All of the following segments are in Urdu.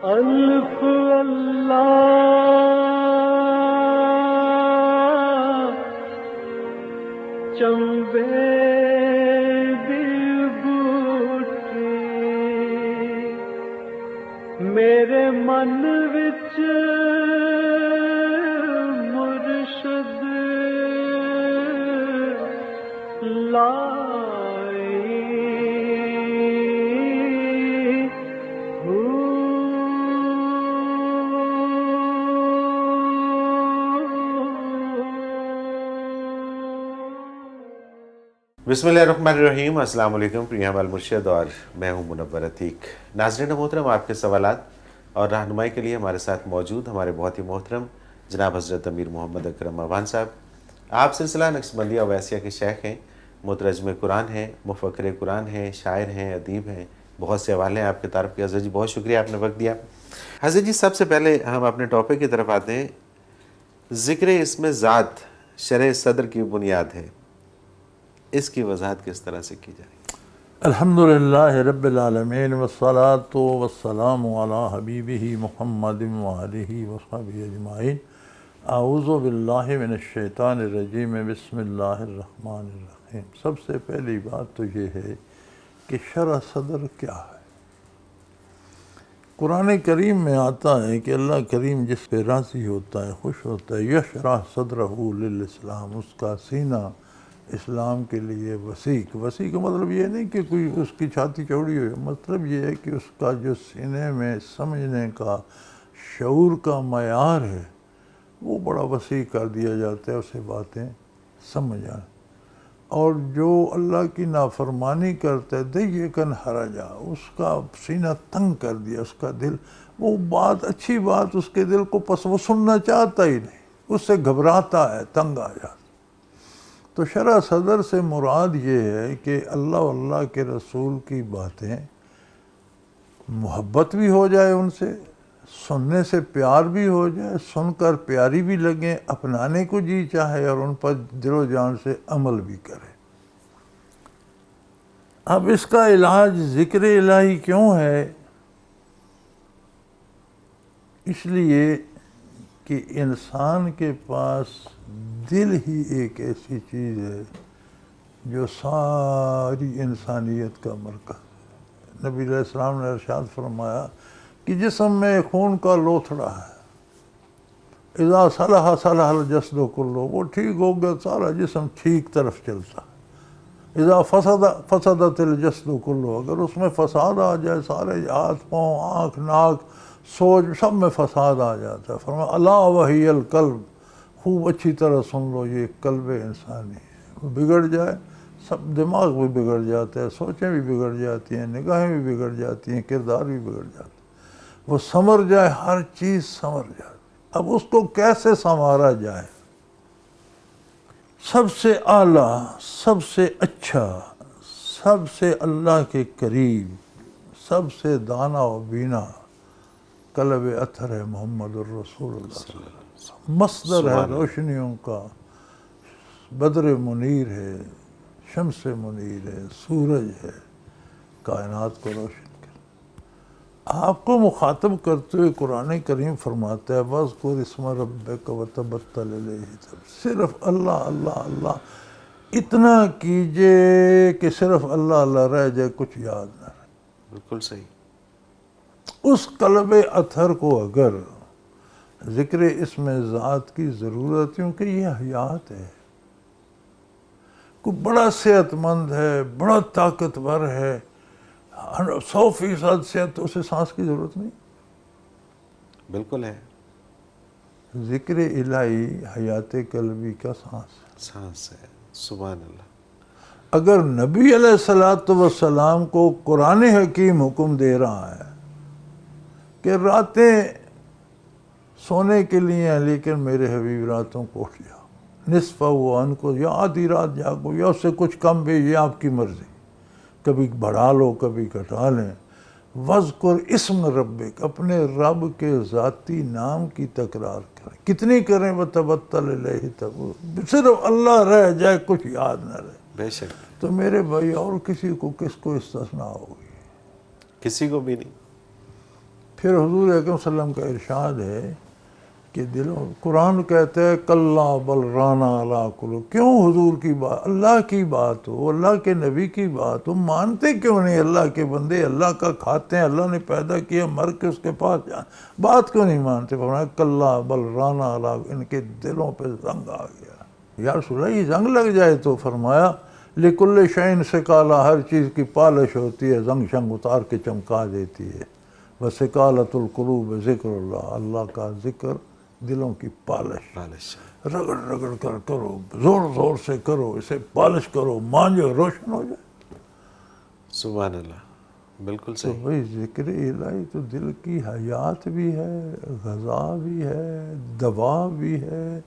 الف اللہ چمبے دی بوٹی میرے من وچ مرشد لائی بسم اللہ الرحمن الرحیم۔ السلام علیکم، پریام المرشد اور میں ہوں منور عتیق۔ ناظرین محترم، آپ کے سوالات اور رہنمائی کے لیے ہمارے ساتھ موجود ہمارے بہت ہی محترم جناب حضرت امیر محمد اکرم اعوان صاحب۔ آپ سلسلہ نقشبندیہ اویسیہ کے شیخ ہیں، مترجم قرآن ہیں، مفکر قرآن ہیں، شاعر ہیں، ادیب ہیں، بہت سے حوالے ہیں آپ کے طرف کے۔ حضرت جی بہت شکریہ، آپ نے وقت دیا۔ حضرت جی سب سے پہلے ہم اپنے ٹاپک کی طرف آتے ہیں۔ ذکر اسم ذات شرح صدر کی بنیاد ہے، اس کی وضاحت کس طرح سے کی جائے؟ الحمدللہ رب العالمین والصلاة والسلام علی حبیبہ محمد وآلہ وصحبہ اجمعین۔ اعوذ باللہ من الشیطان الرجیم، بسم اللہ الرحمن الرحیم۔ سب سے پہلی بات تو یہ ہے کہ شرح صدر کیا ہے۔ قرآن کریم میں آتا ہے کہ اللہ کریم جس پہ راضی ہوتا ہے، خوش ہوتا ہے، یشرح صدرہ للاسلام، اس کا سینہ اسلام کے لیے وسیع کا مطلب یہ نہیں کہ کوئی اس کی چھاتی چوڑی ہوئی، مطلب یہ ہے کہ اس کا جو سینے میں سمجھنے کا شعور کا معیار ہے وہ بڑا وسیع کر دیا جاتا ہے، اسے باتیں سمجھ آئیں۔ اور جو اللہ کی نافرمانی کرتا ہے دیکن حرجا، اس کا سینہ تنگ کر دیا، اس کا دل، وہ بات اچھی بات اس کے دل کو وہ سننا چاہتا ہی نہیں، اس سے گھبراتا ہے، تنگ آ جاتا۔ تو شرح صدر سے مراد یہ ہے کہ اللہ کے رسول کی باتیں محبت بھی ہو جائے ان سے، سننے سے پیار بھی ہو جائے، سن کر پیاری بھی لگیں، اپنانے کو جی چاہے اور ان پر دل و جان سے عمل بھی کرے۔ اب اس کا علاج ذکر الہی کیوں ہے؟ اس لیے کہ انسان کے پاس دل ہی ایک ایسی چیز ہے جو ساری انسانیت کا مرکز ہے۔ نبی علیہ السلام نے ارشاد فرمایا کہ جسم میں خون کا لوتھڑا ہے، اذا صلح صلح الجسد کلہ، وہ ٹھیک ہو گیا سارا جسم ٹھیک طرف چلتا ہے۔ اذا فسدت الجسد کلہ، اگر اس میں فساد آ جائے، سارے ہاتھ پاؤں آنکھ ناک سوچ سب میں فساد آ جاتا ہے۔ فرمایا الا وہی القلب، خوب اچھی طرح سن لو، یہ قلب انسانی ہے۔ وہ بگڑ جائے، سب دماغ بھی بگڑ جاتا ہے، سوچیں بھی بگڑ جاتی ہیں، نگاہیں بھی بگڑ جاتی ہیں، کردار بھی بگڑ جاتا ہے۔ وہ سنور جائے، ہر چیز سنور جاتی۔ اب اس کو کیسے سنوارا جائے؟ سب سے اعلیٰ، سب سے اچھا، سب سے اللہ کے قریب، سب سے دانا و بینا قلب اطہر ہے محمد الرسول اللہ صلی اللہ علیہ وسلم۔ مصدر ہے روشنیوں کا، بدر منیر ہے، شمس منیر ہے، سورج ہے، کائنات کو روشن کر۔ آپ کو مخاطب کرتے ہوئے قرآن کریم فرماتا ہے وَاذْكُرِ اسْمَ رَبِّكَ وَتَبَتَّلْ إِلَيْهِ، صرف اللہ اللہ اللہ اتنا کیجئے کہ صرف اللہ اللہ رہ جائے، کچھ یاد نہ رہے۔ بالکل صحیح۔ اس قلب اطہر کو اگر ذکر اسم ذات کی ضرورت، کیونکہ یہ حیات ہے، کوئی بڑا صحت مند ہے، بڑا طاقتور ہے، 100% صحت، تو اسے سانس کی ضرورت نہیں۔ بالکل ہے، ذکر الہی حیات قلبی کا سانس ہے۔ سبحان اللہ۔ اگر نبی علیہ السلام کو قرآن حکیم حکم دے رہا ہے کہ راتیں سونے کے لیے ہیں، لیکن میرے حبیب راتوں کو اٹھ جاؤ، نصف و ان کو، یا آدھی رات جاگو یا اس سے کچھ کم بھی، یہ آپ کی مرضی، کبھی بڑھا لو کبھی گھٹا لیں۔ وَاذْكُرْ اسم ربک، اپنے رب کے ذاتی نام کی تکرار کریں، کتنی کریں؟ وَتَبَتَّلْ إِلَيْهِ تَبْتِيلًا، صرف اللہ رہ جائے، کچھ یاد نہ رہے۔ بے شک، تو میرے بھائی اور کسی کو کس کو استثناء ہوگی؟ کسی کو بھی نہیں۔ پھر حضور اکرم صلی اللہ علیہ وسلم کا ارشاد ہے کہ دلوں، قرآن کہتا ہے کلا بل رانا علی قلوب، کیوں حضور کی بات، اللہ کی بات ہو، اللہ کے نبی کی بات ہو، مانتے کیوں نہیں اللہ کے بندے، اللہ کا کھاتے ہیں، اللہ نے پیدا کیا، مر کے اس کے پاس جائیں، بات کیوں نہیں مانتے؟ فرمایا کلا بل رانا علی، ان کے دلوں پہ زنگ آ گیا۔ یا رسول اللہ یہ زنگ لگ جائے تو فرمایا لکل شعین سے کالا، ہر چیز کی پالش ہوتی ہے، زنگ شنگ اتار کے چمکا دیتی ہے، وسکالۃ القلوب ذکر اللہ، اللہ کا ذکر دلوں کی پالش، رگڑ رگڑ کر کرو، زور زور سے کرو، اسے پالش کرو، مانجو، روشن ہو جائے۔ سبحان اللہ، بالکل تو صحیح۔ بھائی ذکر الہی تو دل کی حیات بھی ہے، غذا بھی ہے، دوا بھی ہے،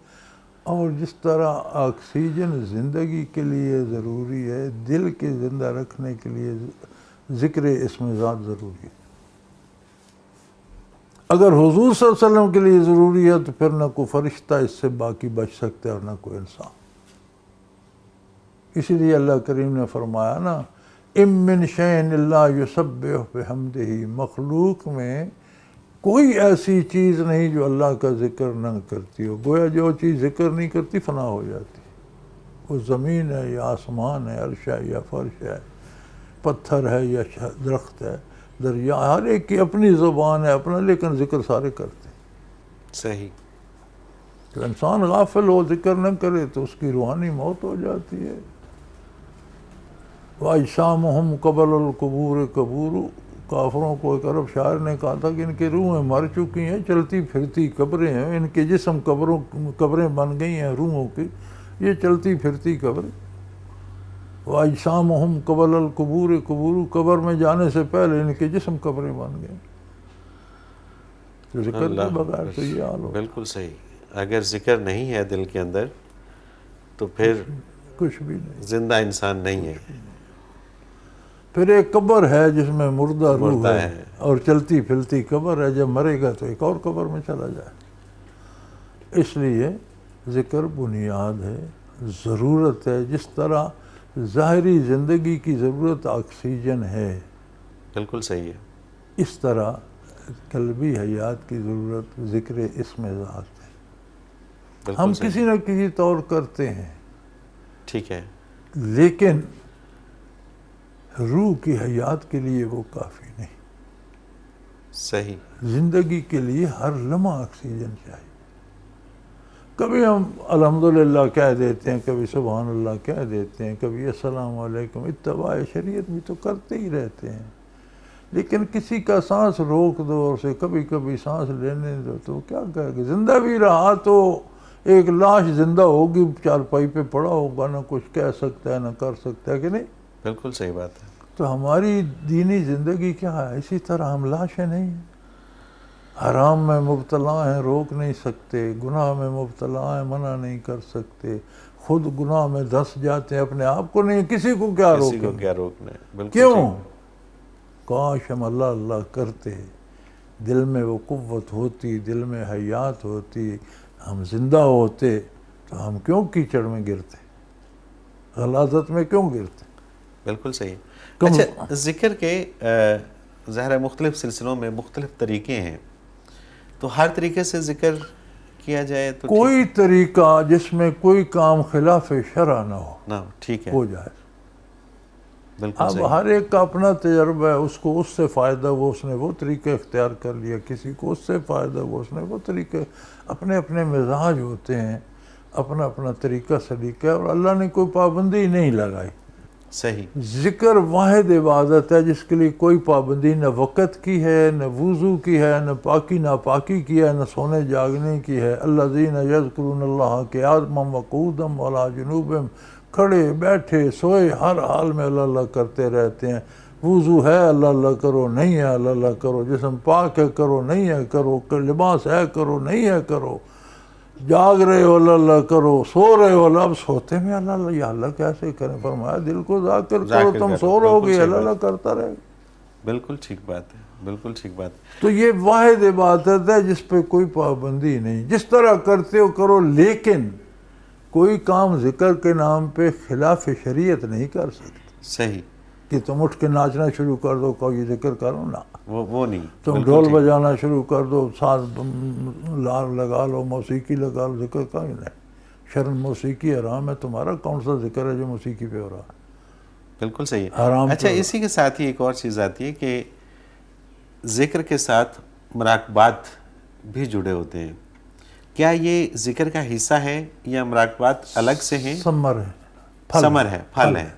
اور جس طرح آکسیجن زندگی کے لیے ضروری ہے، دل کے زندہ رکھنے کے لیے ذکر اسم ذات ضروری ہے۔ اگر حضور صلی اللہ علیہ وسلم کے لیے ضروری ہے تو پھر نہ کوئی فرشتہ اس سے باقی بچ سکتا ہے اور نہ کوئی انسان۔ اسی لیے اللہ کریم نے فرمایا نا ام من شیء الا یسبح بحمدہ، مخلوق میں کوئی ایسی چیز نہیں جو اللہ کا ذکر نہ کرتی ہو، گویا جو چیز ذکر نہیں کرتی فنا ہو جاتی، وہ زمین ہے یا آسمان ہے، عرش ہے یا فرش ہے، پتھر ہے یا درخت ہے، دریا، ہر ایک کی اپنی زبان ہے اپنا، لیکن ذکر سارے کرتے ہیں۔ صحیح۔ تو انسان غافل ہو، ذکر نہ کرے تو اس کی روحانی موت ہو جاتی ہے۔ وَأَجْسَامُهُمْ قَبْلَ الْقُبُورِ قبور، کافروں کو ایک عرب شاعر نے کہا تھا کہ ان کی روحیں مر چکی ہیں، چلتی پھرتی قبریں ہیں، ان کے جسم قبریں بن گئی ہیں روحوں کی، یہ چلتی پھرتی قبریں۔ وَأَجْسَامُهُمْ قَبْلَ الْقُبُورِ قبور، قبر میں جانے سے پہلے ان کے جسم قبریں بن گئے۔ تو ذکر کے بغیر تو یہ حال ہو، بالکل صحیح۔ اگر ذکر نہیں ہے دل کے اندر تو پھر کچھ بھی نہیں۔ زندہ انسان نہیں ہے۔ پھر ایک قبر ہے جس میں مردہ روح مردہ ہے ہے۔ اور چلتی پھرتی قبر ہے، جب مرے گا تو ایک اور قبر میں چلا جائے۔ اس لیے ذکر بنیاد ہے، ضرورت ہے، جس طرح ظاہری زندگی کی ضرورت آکسیجن ہے، بالکل صحیح ہے۔ اس طرح قلبی حیات کی ضرورت ذکر اسم ذات ہے۔ بالکل ہم صحیح۔ کسی نہ کسی طور کرتے ہیں، ٹھیک ہے۔ لیکن روح کی حیات کے لیے وہ کافی نہیں۔ صحیح۔ زندگی کے لیے ہر لمحہ آکسیجن چاہیے۔ کبھی ہم الحمدللہ کہہ دیتے ہیں، کبھی سبحان اللہ کہہ دیتے ہیں، کبھی السلام علیکم، اتباع شریعت بھی تو کرتے ہی رہتے ہیں، لیکن کسی کا سانس روک دو اور اسے کبھی کبھی سانس لینے دو تو کیا کہے گا؟ زندہ بھی رہا تو ایک لاش زندہ ہوگی، چارپائی پہ پڑا ہوگا، نہ کچھ کہہ سکتا ہے نہ کر سکتا ہے، کہ نہیں؟ بالکل صحیح بات ہے۔ تو ہماری دینی زندگی کیا ہے؟ اسی طرح ہم لاشیں نہیں ہیں، حرام میں مبتلا ہیں، روک نہیں سکتے، گناہ میں مبتلا ہیں، منع نہیں کر سکتے، خود گناہ میں دھس جاتے ہیں، اپنے آپ کو نہیں، کسی کو کیا کسی کو روکیں؟ کیا روکنا ہے؟ بالکل کیوں؟ ٹھیک۔ کاش ہم اللہ اللہ کرتے، دل میں وہ قوت ہوتی، دل میں حیات ہوتی، ہم زندہ ہوتے تو ہم کیوں کیچڑ میں گرتے، غلاظت میں کیوں گرتے؟ بالکل صحیح۔ اچھا، ذکر کے ظاہر ہے مختلف سلسلوں میں مختلف طریقے ہیں، تو ہر طریقے سے ذکر کیا جائے تو کوئی طریقہ جس میں کوئی کام خلاف شرع نہ ہو، نہ ٹھیک ہے۔ ہو جائے۔ بالکل اب صحیح۔ ہر ایک کا اپنا تجربہ ہے، اس کو اس سے فائدہ ہوا اس نے وہ طریقہ اختیار کر لیا، کسی کو اس سے فائدہ ہوا اس نے وہ طریقہ، اپنے اپنے مزاج ہوتے ہیں، اپنا اپنا طریقہ سلیقہ ہے، اور اللہ نے کوئی پابندی نہیں لگائی۔ صحیح۔ ذکر واحد عبادت ہے جس کے لیے کوئی پابندی نہ وقت کی ہے، نہ وضو کی ہے، نہ پاکی ناپاکی کی ہے، نہ سونے جاگنے کی ہے۔ الذین یذکرون اللہ قیاما وقعودا وعلی جنوبہم، کھڑے بیٹھے سوئے ہر حال میں اللہ اللہ کرتے رہتے ہیں۔ وضو ہے اللہ اللہ کرو، نہیں ہے اللہ اللہ کرو، جسم پاک ہے کرو، نہیں ہے کرو، لباس ہے کرو، نہیں ہے کرو، جاگ رہے ہو اللہ اللہ کرو، سو رہے ہو اللہ، اب سوتے میں اللہ اللہ، یا اللہ کیسے کریں؟ فرمایا دل کو ذاکر کرو، تم سو رہو گے اللہ اللہ کرتا رہے گا۔ بالکل ٹھیک بات ہے، بالکل ٹھیک بات ہے۔ تو یہ واحد عبادت ہے جس پہ کوئی پابندی نہیں، جس طرح کرتے ہو کرو، لیکن کوئی کام ذکر کے نام پہ خلاف شریعت نہیں کر سکتے۔ صحیح۔ کہ تم اٹھ کے ناچنا شروع کر دو، کوئی ذکر کرو نا، وہ نہیں، تم بالکل ڈھول ٹھیک۔ بجانا شروع کر دو، ساز لال لگا لو، موسیقی لگا لو، ذکر کا ہی نہیں۔ شرم موسیقی حرام ہے، تمہارا کون سا ذکر ہے جو موسیقی پہ ہو رہا ہے؟ بالکل صحیح حرام ہے۔ اچھا، تو- اسی کے ساتھ ہی ایک اور چیز آتی ہے کہ ذکر کے ساتھ مراقبات بھی جڑے ہوتے ہیں، کیا یہ ذکر کا حصہ ہے یا مراقبات الگ سے ہیں؟ ثمر ہے، ثمر ہے، پھل ہے،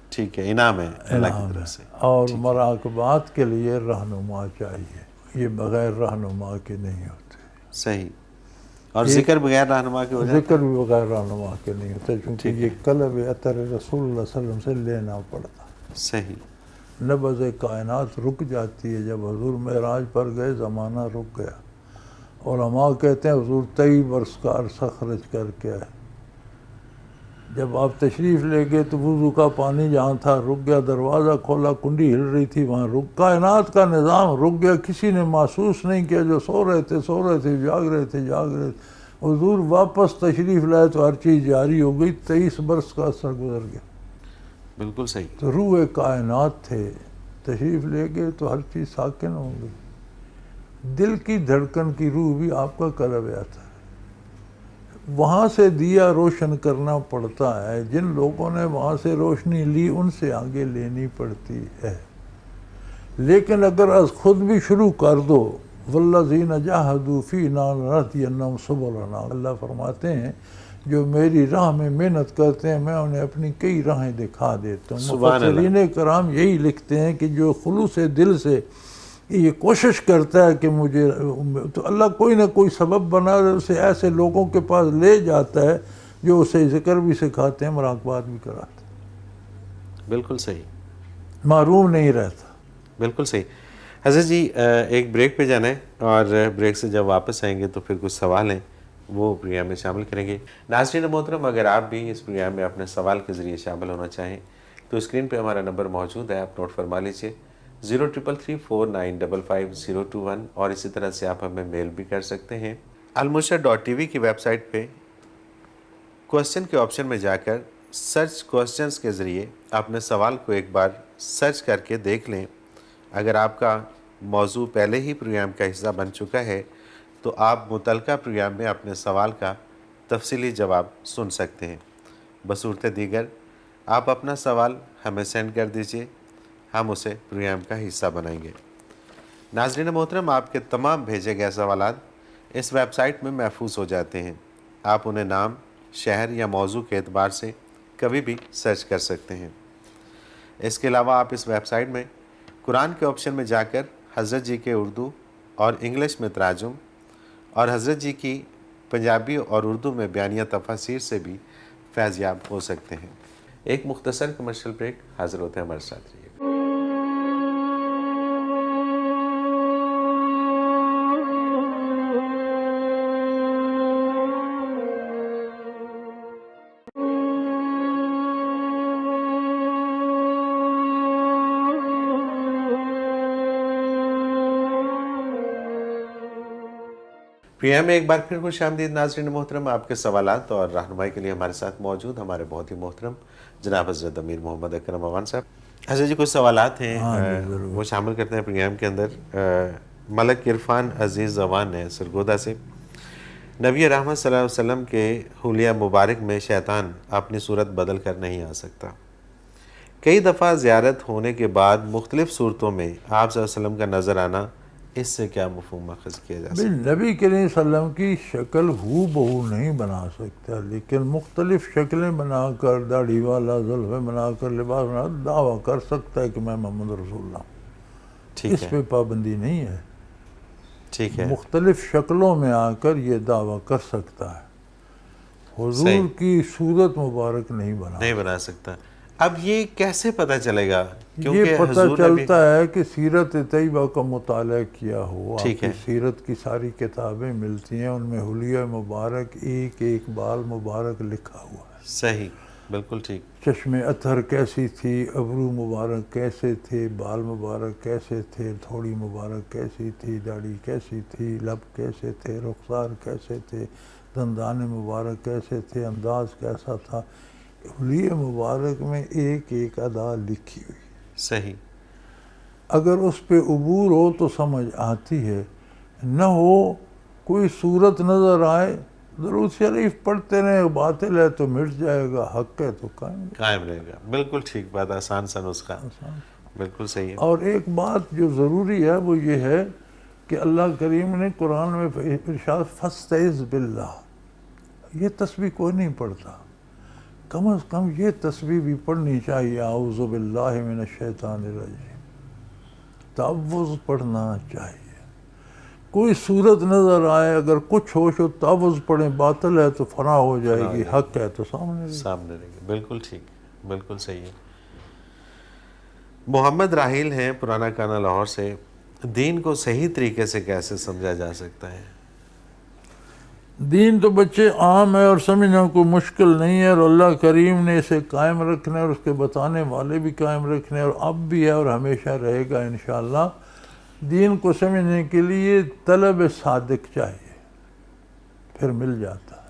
ٹھیک ہے، انعام ہے اللہ کی انعام طرف ہے۔ سے۔ اور مراقبات کے لیے رہنما چاہیے، یہ بغیر رہنما کے نہیں ہوتے۔ صحیح، اور ذکر بغیر رہنما کے ہو جاتا ذکر بھی بغیر رہنما کے نہیں ہوتے، کیونکہ یہ قلب اطر رسول اللہ صلی اللہ علیہ وسلم سے لینا پڑتا۔ ہے۔ صحیح، نبض کائنات رک جاتی ہے جب حضور معراج پر گئے، زمانہ رک گیا۔ علماء کہتے ہیں حضور 23 برس کا عرصہ خرچ کر کے آئے، جب آپ تشریف لے گئے تو وضو کا پانی جہاں تھا رک گیا، دروازہ کھولا، کنڈی ہل رہی تھی وہاں رک، کائنات کا نظام رک گیا، کسی نے محسوس نہیں کیا، جو سو رہے تھے سو رہے تھے، جاگ رہے تھے جاگ رہے تھے۔ حضور واپس تشریف لائے تو ہر چیز جاری ہو گئی، 23 برس کا عرصہ گزر گیا۔ بالکل صحیح، تو روح کائنات تھے، تشریف لے گئے تو ہر چیز ساکن ہو گئی۔ دل کی دھڑکن کی روح بھی آپ کا قلب آتا ہے، وہاں سے دیا روشن کرنا پڑتا ہے۔ جن لوگوں نے وہاں سے روشنی لی ان سے آگے لینی پڑتی ہے، لیکن اگر از خود بھی شروع کر دو، والذین جاہدوا فینا لنہدینہم سبلنا، اللہ فرماتے ہیں جو میری راہ میں محنت کرتے ہیں میں انہیں اپنی کئی راہیں دکھا دیتا ہوں۔ سبحان اللہ۔ مفسرین کرام یہی لکھتے ہیں کہ جو خلوص دل سے یہ کوشش کرتا ہے کہ مجھے، تو اللہ کوئی نہ کوئی سبب بنا اسے ایسے لوگوں کے پاس لے جاتا ہے جو اسے ذکر بھی سکھاتے ہیں، مراقبات بھی کراتے ہیں، بالکل صحیح، محروم نہیں رہتا۔ بالکل صحیح۔ حضرت جی ایک بریک پہ جانا ہے، اور بریک سے جب واپس آئیں گے تو پھر کچھ سوال ہیں وہ پروگرام میں شامل کریں گے۔ ناظرین محترم، اگر آپ بھی اس پروگرام میں اپنے سوال کے ذریعے شامل ہونا چاہیں تو اسکرین پہ ہمارا نمبر موجود ہے، آپ نوٹ فرما لیجئے 0333455021، اور اسی طرح سے آپ ہمیں میل بھی کر سکتے ہیں۔ المرشد.tv کی ویب سائٹ پہ کوسچن کے آپشن میں جا کر سرچ کوسچنز کے ذریعے اپنے سوال کو ایک بار سرچ کر کے دیکھ لیں۔ اگر آپ کا موضوع پہلے ہی پروگرام کا حصہ بن چکا ہے تو آپ متعلقہ پروگرام میں اپنے سوال کا تفصیلی جواب سن سکتے ہیں۔ بصورت دیگر آپ اپنا سوال ہمیں سینڈ کر دیجئے، ہم اسے پروگرام کا حصہ بنائیں گے۔ ناظرین محترم، آپ کے تمام بھیجے گئے سوالات اس ویب سائٹ میں محفوظ ہو جاتے ہیں، آپ انہیں نام، شہر یا موضوع کے اعتبار سے کبھی بھی سرچ کر سکتے ہیں۔ اس کے علاوہ آپ اس ویب سائٹ میں قرآن کے آپشن میں جا کر حضرت جی کے اردو اور انگلش میں تراجم اور حضرت جی کی پنجابی اور اردو میں بیانیہ تفاسیر سے بھی فیض یاب ہو سکتے ہیں۔ ایک مختصر کمرشل بریک، حاضر ہوتے ہیں ہمارے ساتھ رہیے۔ پروگرام میں ایک بار پھر خوش آمدید ناظرین محترم، آپ کے سوالات اور رہنمائی کے لیے ہمارے ساتھ موجود ہمارے بہت ہی محترم جناب حضرت امیر محمد اکرم افغان صاحب۔ حضرت جی کچھ سوالات ہیں وہ شامل کرتے ہیں پروگرام کے اندر۔ ملک عرفان عزیز زوان ہے سرگودا سے، نبی رحمت صلی اللہ علیہ وسلم کے حلیہ مبارک میں شیطان اپنی صورت بدل کر نہیں آ سکتا، کئی دفعہ زیارت ہونے کے بعد مختلف صورتوں میں آپ صلی اللہ علیہ وسلم کا نظر آنا، اس سے کیا مفہوم ماخذ کیا جا سکتا ہے؟ نبی کریم صلی اللہ علیہ وسلم کی شکل ہو بہو نہیں بنا سکتا، لیکن مختلف شکلیں بنا کر، داڑھی والا، زلفیں بنا کر، لباس بنا کر دعویٰ کر سکتا ہے کہ میں محمد رسول اللہ ہوں۔ ٹھیک اس ہے، پہ پابندی نہیں ہے، ٹھیک ہے، مختلف شکلوں میں آ کر یہ دعویٰ کر سکتا ہے، حضور کی صورت مبارک نہیں بنا سکتا۔ اب یہ کیسے پتہ چلے گا؟ یہ پتہ چلتا ہے کہ سیرت طیبہ کا مطالعہ کیا ہو، آپ ٹھیک کی ہے، سیرت کی ساری کتابیں ملتی ہیں، ان میں حلیہ مبارک ایک ایک بال مبارک لکھا ہوا ہے۔ صحیح، بالکل ٹھیک، چشم اطہر کیسی تھی، ابرو مبارک کیسے تھے، بال مبارک کیسے تھے، تھوڑی مبارک کیسی تھی، داڑھی کیسی تھی، لب کیسے تھے، رخسار کیسے تھے، دندان مبارک کیسے تھے، انداز کیسا تھا، حلیہ مبارک میں ایک ایک ادا لکھی ہوئی۔ صحیح. اگر اس پہ عبور ہو تو سمجھ آتی ہے، نہ ہو کوئی صورت نظر آئے درود شریف پڑھتے رہے، باطل ہے تو مٹ جائے گا، حق ہے تو قائم رہے گا. بالکل ٹھیک بات، آسان سا نسخہ. بالکل صحیح ہے. اور ایک بات جو ضروری ہے وہ یہ ہے کہ اللہ کریم نے قرآن میں ارشاد فاستعذ باللہ، یہ تسبیح کوئی نہیں پڑھتا، کم از کم یہ تسبیح بھی پڑھنی چاہیے، اعوذ باللہ من الشیطان الرجیم، تعوذ پڑھنا چاہیے. کوئی صورت نظر آئے، اگر کچھ ہوش ہو تعوذ پڑھیں، باطل ہے تو فنا ہو جائے گی، حق ہے تو سامنے رہے گی. بالکل ٹھیک، بالکل صحیح ہے. محمد راحیل ہیں پرانا کانا لاہور سے. دین کو صحیح طریقے سے کیسے سمجھا جا سکتا ہے؟ دین تو بچے عام ہے اور سمجھنا کوئی مشکل نہیں ہے، اور اللہ کریم نے اسے قائم رکھنا ہے، اور اس کے بتانے والے بھی قائم رکھنے، اور اب بھی ہے اور ہمیشہ رہے گا انشاءاللہ. دین کو سمجھنے کے لیے طلب صادق چاہیے، پھر مل جاتا ہے.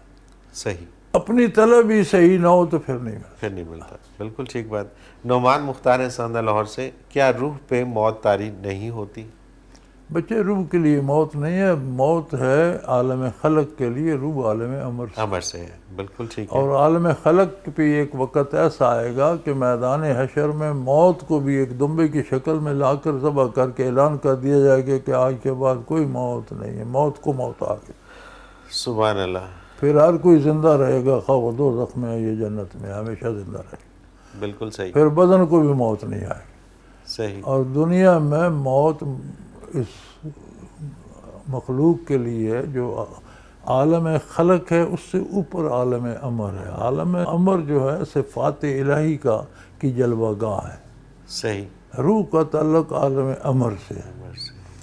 صحیح. اپنی طلب ہی صحیح نہ ہو تو پھر نہیں ملتا. بالکل ٹھیک بات. نعمان مختار ہیں سندہ لاہور سے. کیا روح پہ موت طاری نہیں ہوتی؟ بچے روح کے لیے موت نہیں ہے، موت ہے عالم خلق کے لیے، روح عالم امر سے ہے. بالکل ٹھیک ہے. اور عالم خلق پہ ایک وقت ایسا آئے گا کہ میدان حشر میں موت کو بھی ایک دمبے کی شکل میں لا کر ذبح کر کے اعلان کر دیا جائے گا کہ آج کے بعد کوئی موت نہیں ہے، موت کو موت آ گئی. سبحان اللہ. پھر ہر کوئی زندہ رہے گا، خواہ وہ دوزخ میں ہے یا جنت میں، ہمیشہ زندہ رہے گا. بالکل صحیح. پھر بدن کو بھی موت نہیں آئے گی. صحیح. اور دنیا میں موت اس مخلوق کے لیے جو عالم خلق ہے اس سے اوپر عالم امر ہے. عالم امر جو ہے صفات الہی کی جلوہ گاہ ہے. صحیح. روح کا تعلق عالم امر سے ہے.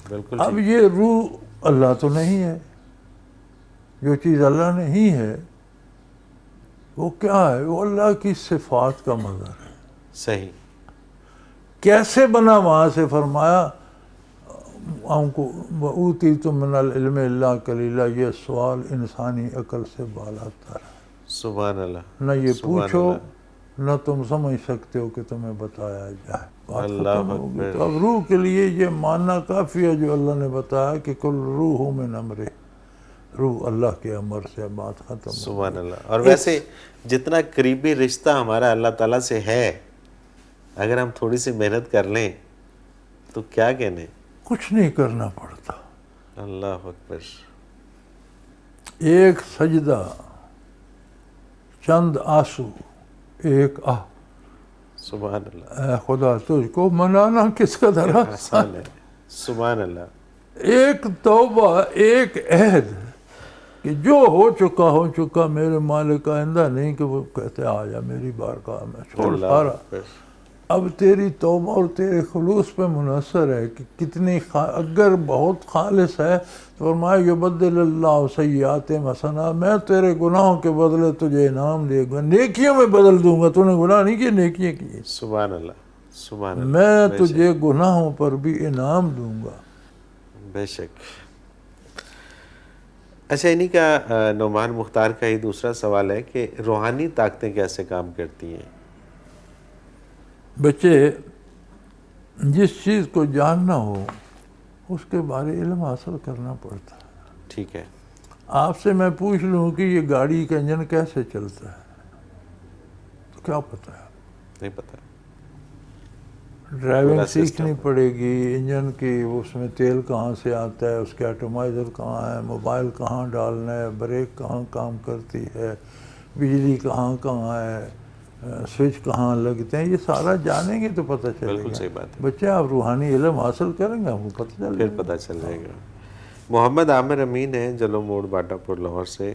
بالکل. اب یہ روح اللہ تو نہیں ہے، جو چیز اللہ نہیں ہے وہ کیا ہے؟ وہ اللہ کی صفات کا مظہر ہے. صحیح. کیسے بنا؟ وہاں سے فرمایا ہم کو وَأُوتِيتُم مِّنَ الْعِلْمِ إِلَّا قَلِيلًا. یہ سوال انسانی عقل سے بالا تر ہے. سبحان اللہ. نہ یہ پوچھو نہ تم سمجھ سکتے ہو کہ تمہیں بتایا جائے. بات ختم ہوگی. تو اب روح کے لیے یہ ماننا کافی ہے جو اللہ نے بتایا کہ کل روح من امرہ، روح اللہ کے امر سے. بات ختم. سبحان اللہ. اور ویسے جتنا قریبی رشتہ ہمارا اللہ تعالیٰ سے ہے، اگر ہم تھوڑی سی محنت کر لیں تو کیا کہنے، کچھ نہیں کرنا پڑتا. اللہ اکبر. ایک سجدہ، چند آنسو، ایک آہ. سبحان اللہ. اے خدا تجھ کو منانا کس قدر آسان ہے. سبحان اللہ. ایک توبہ، ایک عہد کہ جو ہو چکا میرے مالک، آئندہ نہیں کہ وہ کہتے آ جا میری بارگاہ میں، چھوڑ سارا. اب تیری توبہ اور تیرے خلوص پہ منحصر ہے کہ کتنی اگر بہت خالص ہے تو فرمایا یبدل اللہ سیئات حسنات، میں تیرے گناہوں کے بدلے تجھے انعام دے گا، نیکیوں میں بدل دوں گا. تو نے گناہ نہیں کیے، نیکیاں کی. سبحان اللہ. سبحان اللہ. میں تجھے گناہوں پر بھی انعام دوں گا. بے شک. اچھا، انہی کا نعمان مختار کا ہی دوسرا سوال ہے کہ روحانی طاقتیں کیسے کام کرتی ہیں؟ بچے جس چیز کو جاننا ہو اس کے بارے علم حاصل کرنا پڑتا ہے. ٹھیک ہے. آپ سے میں پوچھ لوں کہ یہ گاڑی کا انجن کیسے چلتا ہے تو کیا پتہ ہے؟ نہیں پتہ. ڈرائیونگ سیکھنی پڑے گی، انجن کی اس میں تیل کہاں سے آتا ہے، اس کے ایٹومائزر کہاں ہے، موبائل کہاں ڈالنا ہے، بریک کہاں کام کرتی ہے، بجلی کہاں ہے، سوئچ کہاں لگتے ہیں، یہ سارا جانیں گے تو پتہ چلے گا. بالکل صحیح بات ہے. بچے آپ روحانی علم حاصل کریں گے، آپ کو پتہ چلے گا. پھر پتہ چل جائے گا. محمد عامر امین ہیں جلو موڑ باٹا پور لاہور سے.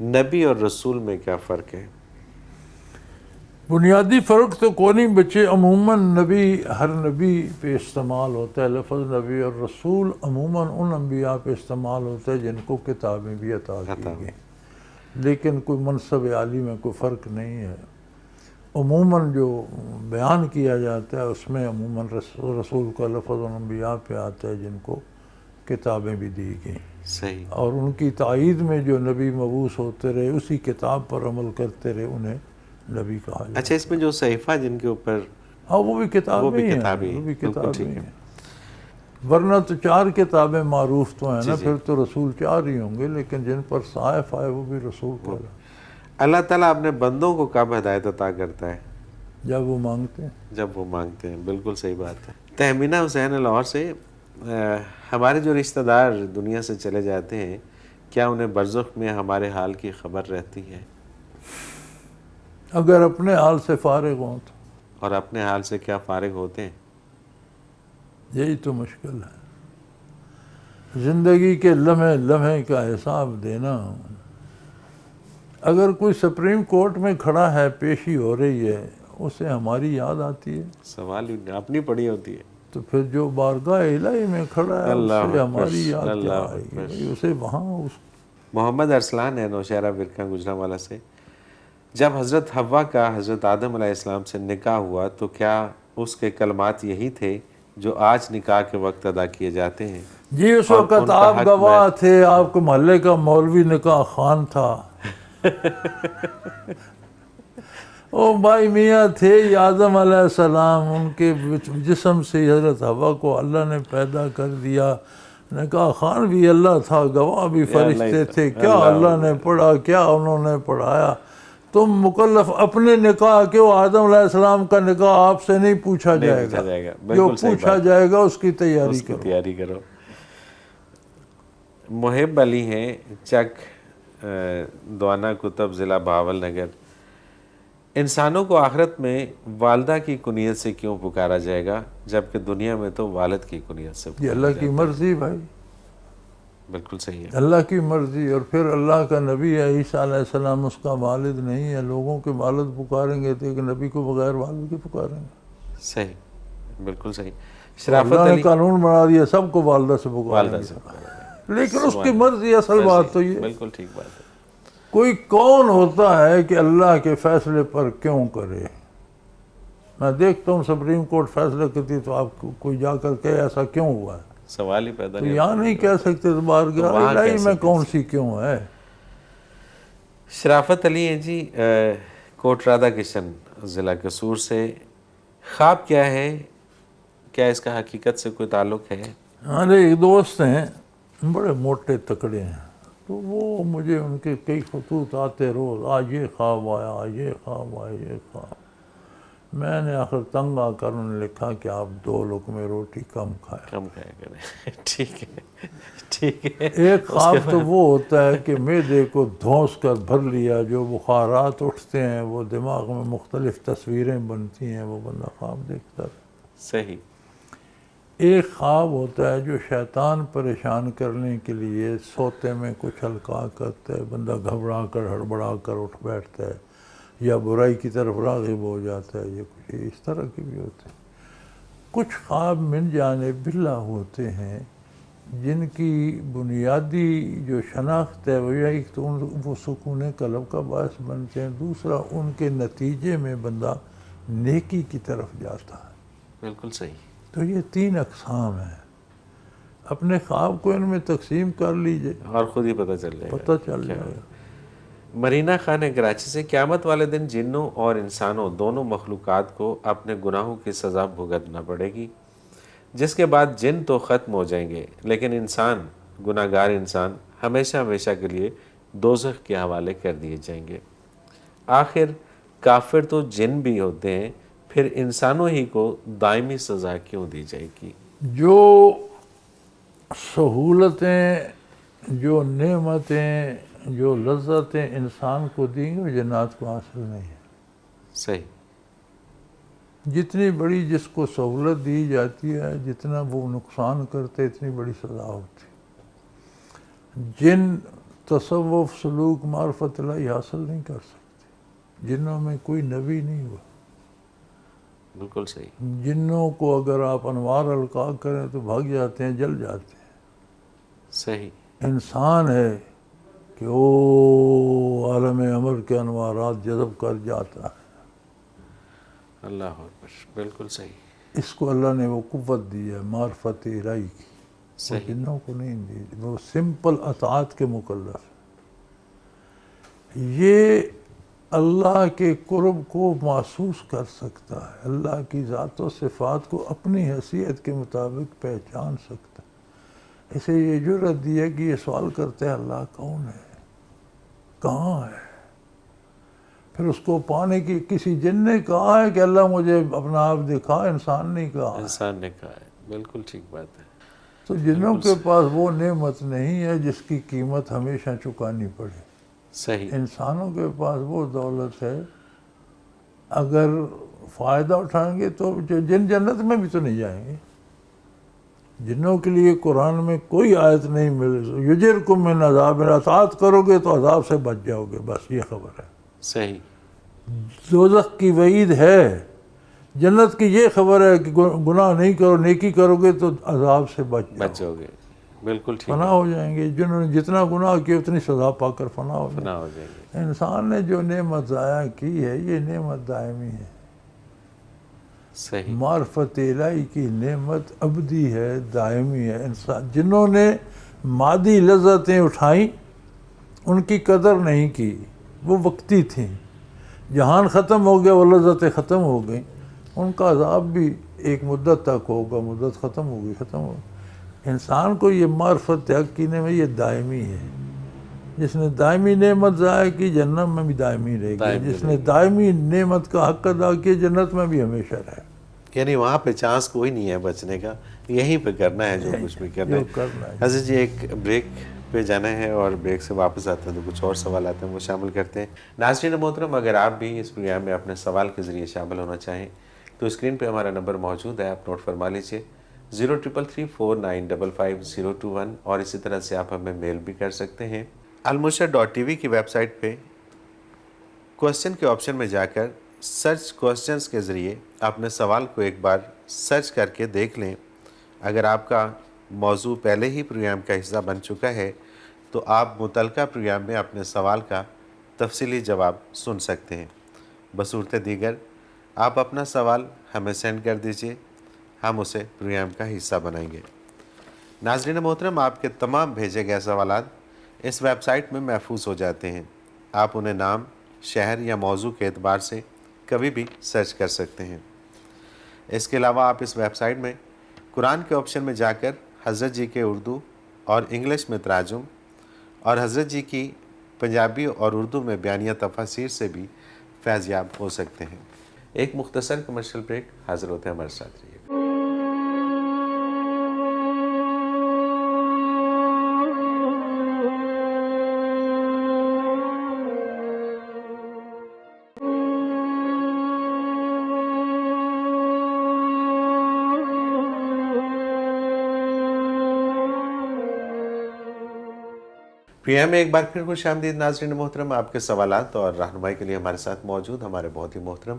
نبی اور رسول میں کیا فرق ہے؟ بنیادی فرق تو کوئی نہیں بچے. عموماً نبی، ہر نبی پہ استعمال ہوتا ہے لفظ نبی، اور رسول عموماً ان انبیاء پہ استعمال ہوتا ہے جن کو کتابیں بھی عطا کی گئیں. لیکن کوئی منصب عالی میں کوئی فرق نہیں ہے. عموماً جو بیان کیا جاتا ہے اس میں عموماً رسول کا لفظ ان انبیاء پہ آتا ہے جن کو کتابیں بھی دی گئیں. صحیح. اور ان کی تائید میں جو نبی مبعوث ہوتے رہے، اسی کتاب پر عمل کرتے رہے، انہیں نبی کہا جاتا ہے. اچھا، اس میں جو صحیفہ جن کے اوپر ہاں وہ بھی کتابیں ہی ہیں، وہ بھی کتابیں ہی ہیں، ورنہ تو 4 کتابیں معروف تو ہیں نا، پھر تو رسول 4 ہی ہوں گے، لیکن جن پر صحائف آئے وہ بھی رسول کہہ رہے ہیں۔ اللہ تعالیٰ اپنے بندوں کو کب ہدایت عطا کرتا ہے؟ جب وہ مانگتے ہیں۔ جب وہ مانگتے ہیں، بالکل صحیح بات ہے۔ تہمینہ حسین لاہور سے، ہمارے جو رشتہ دار دنیا سے چلے جاتے ہیں، کیا انہیں برزخ میں ہمارے حال کی خبر رہتی ہے؟ اگر اپنے حال سے فارغ ہوں تو۔ اور اپنے حال سے کیا فارغ ہوتے ہیں؟ یہی تو مشکل ہے، زندگی کے لمحے لمحے کا حساب دینا۔ اگر کوئی سپریم کورٹ میں کھڑا ہے، پیشی ہو رہی ہے، اسے ہماری یاد آتی ہے، سوال ہی اپنی پڑی ہوتی ہے۔ تو پھر جو بارگاہ الہی میں کھڑا ہے اللہ اس سے ہماری یاد کیا اللہ آئے گی بھائی، اسے وہاں اس محمد ارسلان ہے نوشہرہ ورکھا گجرانوالہ سے، جب حضرت حوا کا حضرت آدم علیہ السلام سے نکاح ہوا تو کیا اس کے کلمات یہی تھے جو آج نکاح کے وقت ادا کیے جاتے ہیں؟ جی اس اور وقت ان کا آپ حق گواہ تھے، آپ کے محلے کا مولوی نکاح خان تھا، او بھائی میاں تھے ہی آدم علیہ السلام، ان کے جسم سے حضرت حوا کو اللہ نے پیدا کر دیا، نکاح خان بھی اللہ تھا، گواہ بھی فرشتے تھے، کیا اللہ نے پڑھا، کیا انہوں نے پڑھایا؟ تم مکلف اپنے نکاح کے، آدم علیہ السلام کا نکاح آپ سے نہیں پوچھا جائے گا، جو پوچھا جائے گا اس کی تیاری کرو۔ محب علی ہیں چک دوانا کتب ضلع بہاول نگر، انسانوں کو آخرت میں والدہ کی کنیت سے کیوں پکارا جائے گا جبکہ دنیا میں تو والد کی کنیت سے یہ اللہ کی مرضی بھائی، بالکل صحیح ہے، اللہ کی مرضی۔ اور پھر اللہ کا نبی ہے عیسیٰ علیہ السلام، اس کا والد نہیں ہے، لوگوں کے والد پکاریں گے تو ایک نبی کو بغیر والد کے پکاریں گے؟ صحیح، بالکل صحیح۔ شرافت اللہ نے علی قانون بنا دیا سب کو والدہ سے پکاریں والدہ گے، سے پکارا لیکن اس کی مرضی، اصل بات تو یہ بالکل ٹھیک بات ہے۔ کوئی کون ہوتا ہے کہ اللہ کے فیصلے پر کیوں کرے؟ میں دیکھتا ہوں سپریم کورٹ فیصلہ کرتی تو آپ کو کوئی جا کر کہ ایسا کیوں ہوا ہے، سوال ہی پیدا تو نہیں یہاں نہیں کہہ سکتے، تو بارگاہ الہی میں کون سی کیوں ہے؟ شرافت علی ہیں جی کوٹ رادھا کشن ضلع قصور سے، خواب کیا ہے؟ کیا اس کا حقیقت سے کوئی تعلق ہے؟ ہمارے ایک دوست ہیں، بڑے موٹے تکڑے ہیں، تو وہ مجھے ان کے کئی خطوط آتے روز، آج یہ خواب آیا، آج یہ خواب آیا، یہ خواب۔ میں نے آخر تنگ آ کر انہوں نے لکھا کہ آپ 2 لقمے روٹی کم کھائیں، کم کھایا کریں۔ ٹھیک ہے، ٹھیک ہے۔ ایک خواب تو وہ ہوتا ہے کہ معدے کو دھونس کر بھر لیا، جو بخارات اٹھتے ہیں، وہ دماغ میں مختلف تصویریں بنتی ہیں، وہ بندہ خواب دیکھتا ہے۔ صحیح۔ ایک خواب ہوتا ہے جو شیطان پریشان کرنے کے لیے سوتے میں کچھ ہلکا کرتا ہے، بندہ گھبرا کر ہڑبڑا کر اٹھ بیٹھتا ہے یا برائی کی طرف راغب ہو جاتا ہے، یہ کچھ اس طرح کی بھی ہوتے ہیں۔ کچھ خواب من جانب اللہ ہوتے ہیں جن کی بنیادی جو شناخت ہے وہ ایک تو وہ سکون قلب کا باعث بنتے ہیں، دوسرا ان کے نتیجے میں بندہ نیکی کی طرف جاتا ہے۔ بالکل صحیح۔ تو یہ 3 اقسام ہیں، اپنے خواب کو ان میں تقسیم کر لیجئے، اور خود ہی پتہ چل جائے گا۔ پتہ چل جائے گا۔ مرینا خان ہے کراچی سے، قیامت والے دن جنوں اور انسانوں دونوں مخلوقات کو اپنے گناہوں کی سزا بھگتنا پڑے گی، جس کے بعد جن تو ختم ہو جائیں گے لیکن انسان، گناہگار انسان ہمیشہ ہمیشہ کے لیے دوزخ کے حوالے کر دیے جائیں گے۔ آخر کافر تو جن بھی ہوتے ہیں، پھر انسانوں ہی کو دائمی سزا کیوں دی جائے گی؟ جو سہولتیں، جو نعمتیں، جو لذتیں انسان کو دیں گے وہ جنات کو حاصل نہیں ہے۔ صحیح۔ جتنی بڑی جس کو سہولت دی جاتی ہے، جتنا وہ نقصان کرتے اتنی بڑی سزا ہوتی ہے۔ جن تصوف، سلوک، معرفت الہی حاصل نہیں کر سکتے، جنوں میں کوئی نبی نہیں ہوا۔ بالکل صحیح۔ جنوں کو اگر آپ انوار القاء کریں تو بھاگ جاتے ہیں، جل جاتے ہیں۔ صحیح۔ انسان ہے کہ وہ عالم امر کے انوارات جذب کر جاتا ہے۔ اللہ اکبر، بالکل صحیح۔ اس کو اللہ نے وہ قوت دی ہے معرفت الہی کی، وہ صحیح۔ جنوں کو نہیں دی، وہ سمپل اطاعت کے مکلف۔ یہ اللہ کے قرب کو محسوس کر سکتا ہے، اللہ کی ذات و صفات کو اپنی حیثیت کے مطابق پہچان سکتا ہے۔ اسے یہ جرأت دی ہے کہ یہ سوال کرتے ہیں اللہ کون ہے، کہاں ہے؟ پھر اس کو پانے کی کسی جن نے کہا ہے کہ اللہ مجھے اپنا آپ دکھا، انسان نہیں کہا ہے۔ انسان نے کہا ہے، بالکل ٹھیک بات ہے۔ تو جنوں کے پاس وہ نعمت نہیں ہے جس کی قیمت ہمیشہ چکانی پڑے۔ صحیح، انسانوں کے پاس وہ دولت ہے، اگر فائدہ اٹھائیں گے تو جن جنت میں بھی تو نہیں جائیں گے۔ جنوں کے لیے قرآن میں کوئی آیت نہیں ملے، یجرکم من عذاب، اطاعت کرو گے تو عذاب سے بچ جاؤ گے، بس یہ خبر ہے۔ صحیح، دوزخ کی وعید ہے، جنت کی یہ خبر ہے کہ گناہ نہیں کرو، نیکی کرو گے تو عذاب سے بچ جاؤ گے، بالکل ٹھیک، فنا ہو جائیں گے۔ جنہوں نے جتنا گناہ کیا اتنی سزا پا کر فنا ہو جائیں فنا ہو جائیں گے۔ گے۔ انسان نے جو نعمت ضائع کی ہے یہ نعمت دائمی ہے۔ صحیح، معرفت الہی کی نعمت ابدی ہے، دائمی ہے۔ انسان جنہوں نے مادی لذتیں اٹھائیں ان کی قدر نہیں کی، وہ وقتی تھیں۔ جہان ختم ہو گیا، وہ لذتیں ختم ہو گئیں، ان کا عذاب بھی ایک مدت تک ہوگا، مدت ختم ہو گئی، ختم ہو گئی۔ انسان کو یہ معرفت حق کی نعمت یہ دائمی ہے۔ جس نے دائمی نعمت ضائع کی جنت میں بھی دائمی رہے گی، جس نے دائمی نعمت کا حق ادا کیا جنت میں بھی ہمیشہ رہے گا۔ یعنی وہاں پہ چانس کوئی نہیں ہے بچنے کا، یہیں پہ کرنا ہے جو کچھ بھی کرنا جو کرنا ہے۔ حضرت جی ایک بریک پہ جانا ہے اور بریک سے واپس آتے ہیں تو کچھ اور سوالات ہیں وہ شامل کرتے ہیں۔ ناظرین محترم، اگر آپ بھی اس پروگرام میں اپنے سوال کے ذریعے شامل ہونا چاہیں تو اسکرین پہ ہمارا نمبر موجود ہے، آپ نوٹ فرما لیجئے 0333455021، اور اسی طرح سے آپ ہمیں میل بھی کر سکتے ہیں۔ almurshed.tv کی ویب سائٹ پہ کوسچن کے آپشن میں جا کر سرچ کوسچنز کے ذریعے اپنے سوال کو ایک بار سرچ کر کے دیکھ لیں۔ اگر آپ کا موضوع پہلے ہی پروگرام کا حصہ بن چکا ہے تو آپ متعلقہ پروگرام میں اپنے سوال کا تفصیلی جواب سن سکتے ہیں۔ بصورت دیگر آپ اپنا سوال ہمیں سینڈ کر دیجئے، ہم اسے پروگرام کا حصہ بنائیں گے۔ ناظرین محترم، آپ کے تمام بھیجے گئے سوالات اس ویب سائٹ میں محفوظ ہو جاتے ہیں۔ آپ انہیں نام، شہر یا موضوع کے اعتبار سے کبھی بھی سرچ کر سکتے ہیں۔ اس کے علاوہ آپ اس ویب سائٹ میں قرآن کے آپشن میں جا کر حضرت جی کے اردو اور انگلش میں تراجم اور حضرت جی کی پنجابی اور اردو میں بیانیہ تفاسیر سے بھی فیض یاب ہو سکتے ہیں۔ ایک مختصر کمرشل بریک، حاضر ہوتے ہیں ہمارے ساتھ رہیے۔ پروگرام میں ایک بار پھر خوش آمدید ناظرین محترم۔ آپ کے سوالات اور رہنمائی کے لیے ہمارے ساتھ موجود ہمارے بہت ہی محترم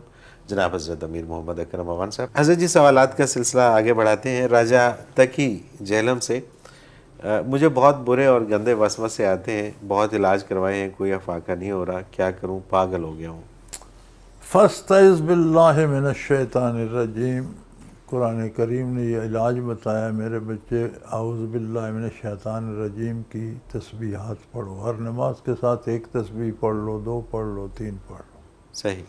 جناب حضرت امیر محمد اکرم اوان صاحب۔ حضرت جی، سوالات کا سلسلہ آگے بڑھاتے ہیں۔ راجہ تقی جہلم سے، مجھے بہت برے اور گندے وسوسے آتے ہیں، بہت علاج کروائے ہیں، کوئی افاقہ نہیں ہو رہا، کیا کروں، پاگل ہو گیا ہوں۔ فاستعذ باللہ من الشیطان الرجیم، قرآن کریم نے یہ علاج بتایا، میرے بچے اعوذ باللہ من الشیطان الرجیم کی تسبیحات پڑھو، ہر نماز کے ساتھ ایک تسبیح پڑھ لو، 2 پڑھ لو، 3 پڑھ لو، صحیح،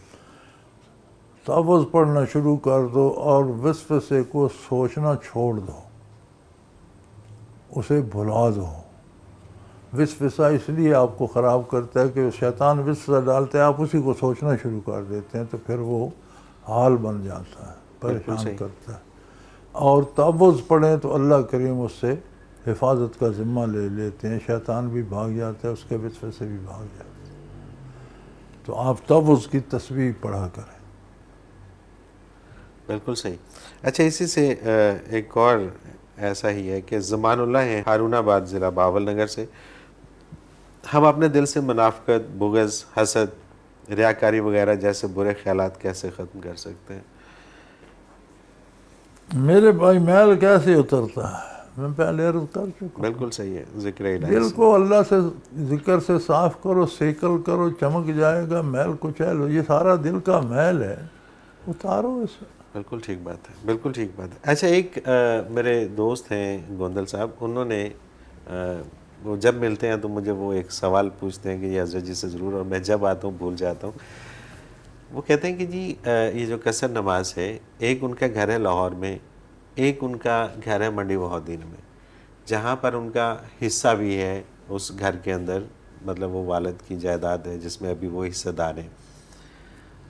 تعوذ پڑھنا شروع کر دو اور وسوسے کو سوچنا چھوڑ دو، اسے بھلا دو۔ وسوسہ اس لیے آپ کو خراب کرتا ہے کہ شیطان وسوسہ ڈالتا ہے، آپ اسی کو سوچنا شروع کر دیتے ہیں تو پھر وہ حال بن جاتا ہے، پریشان کرتا ہے۔ اور تعوذ پڑھیں تو اللہ کریم اس سے حفاظت کا ذمہ لے لیتے ہیں، شیطان بھی بھاگ جاتا ہے، اس کے وسوسے بھی بھاگ جاتے ہیں۔ تو آپ تعوذ کی تسبیح پڑھا کریں۔ بالکل صحیح۔ اچھا، اسی سے ایک اور ایسا ہی ہے کہ زمان اللہ ہیں ہارون آباد ضلع باول نگر سے، ہم اپنے دل سے منافقت، بغض، حسد، ریاکاری وغیرہ جیسے برے خیالات کیسے ختم کر سکتے ہیں؟ میرے بھائی میل کیسے اترتا ہے، میں پہلے عرض کر چکا ہوں۔ بالکل صحیح ہے، ذکر الہی دل سے۔ کو اللہ سے ذکر سے صاف کرو، سیکل کرو، چمک جائے گا، میل کچیل، یہ سارا دل کا میل ہے، اتارو اسے۔ بالکل ٹھیک بات ہے، بالکل ٹھیک بات ہے۔ اچھا، ایک میرے دوست ہیں گوندل صاحب، انہوں نے وہ جب ملتے ہیں تو مجھے وہ ایک سوال پوچھتے ہیں کہ یہ حضرت جی سے ضرور، اور میں جب آتا ہوں بھول جاتا ہوں. وہ کہتے ہیں کہ جی یہ جو قصر نماز ہے، ایک ان کا گھر ہے لاہور میں، ایک ان کا گھر ہے منڈی بہودین میں، جہاں پر ان کا حصہ بھی ہے اس گھر کے اندر، مطلب وہ والد کی جائیداد ہے جس میں ابھی وہ حصہ دار ہیں.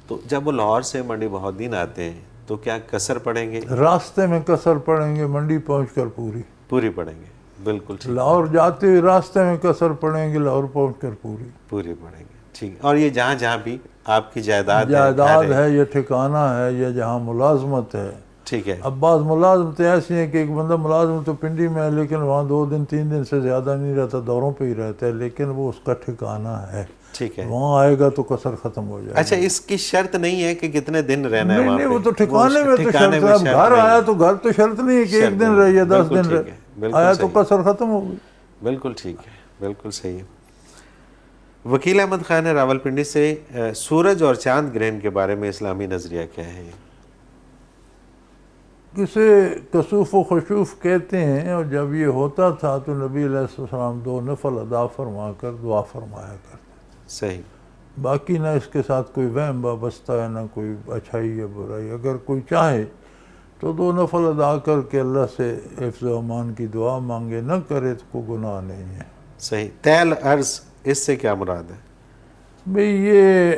تو جب وہ لاہور سے منڈی بہودین آتے ہیں تو کیا قصر پڑھیں گے؟ راستے میں قصر پڑیں گے، منڈی پہنچ کر پوری پڑھیں گے. بالکل ٹھیک. لاہور جاتے ہوئے راستے میں قصر پڑیں گے، لاہور پہنچ کر پوری پڑھیں گے. ٹھیک. اور یہ جہاں جہاں بھی آپ کی جائیداد ہے یا ٹھکانہ ہے یا جہاں ملازمت ہے. ٹھیک ہے. اب بعض ملازمتیں ایسی ہیں کہ ایک بندہ ملازم تو پنڈی میں ہے لیکن وہاں 2 دن 3 دن سے زیادہ نہیں رہتا، دوروں پہ ہی رہتا ہے، لیکن وہ اس کا ٹھکانہ ہے. ٹھیک ہے. وہاں آئے گا تو قصر ختم ہو جائے گا. اچھا، اس کی شرط نہیں ہے کہ کتنے دن رہنا ہے وہاں پہ؟ نہیں، وہ تو ٹھکانے میں تو شرط ہے. اب گھر آیا تو گھر تو شرط نہیں ہے کہ 1 دن رہے یا 10 دن رہے، آیا تو قصر ختم ہو گئی. بالکل ٹھیک ہے، بالکل صحیح ہے. وکیل احمد خان ہے راول پنڈی سے، سورج اور چاند گرہن کے بارے میں اسلامی نظریہ کیا ہے؟ کسے کسوف و خشوف کہتے ہیں، اور جب یہ ہوتا تھا تو نبی علیہ السلام 2 نفل ادا فرما کر دعا فرمایا کرتے تھے. صحیح. باقی نہ اس کے ساتھ کوئی وہم وابستہ ہے، نہ کوئی اچھائی یا برائی. اگر کوئی چاہے تو 2 نفل ادا کر کے اللہ سے حفظ و امان کی دعا مانگے، نہ کرے تو کوئی گناہ نہیں ہے. صحیح. تیل عرض، اس سے کیا مراد ہے؟ بھئی یہ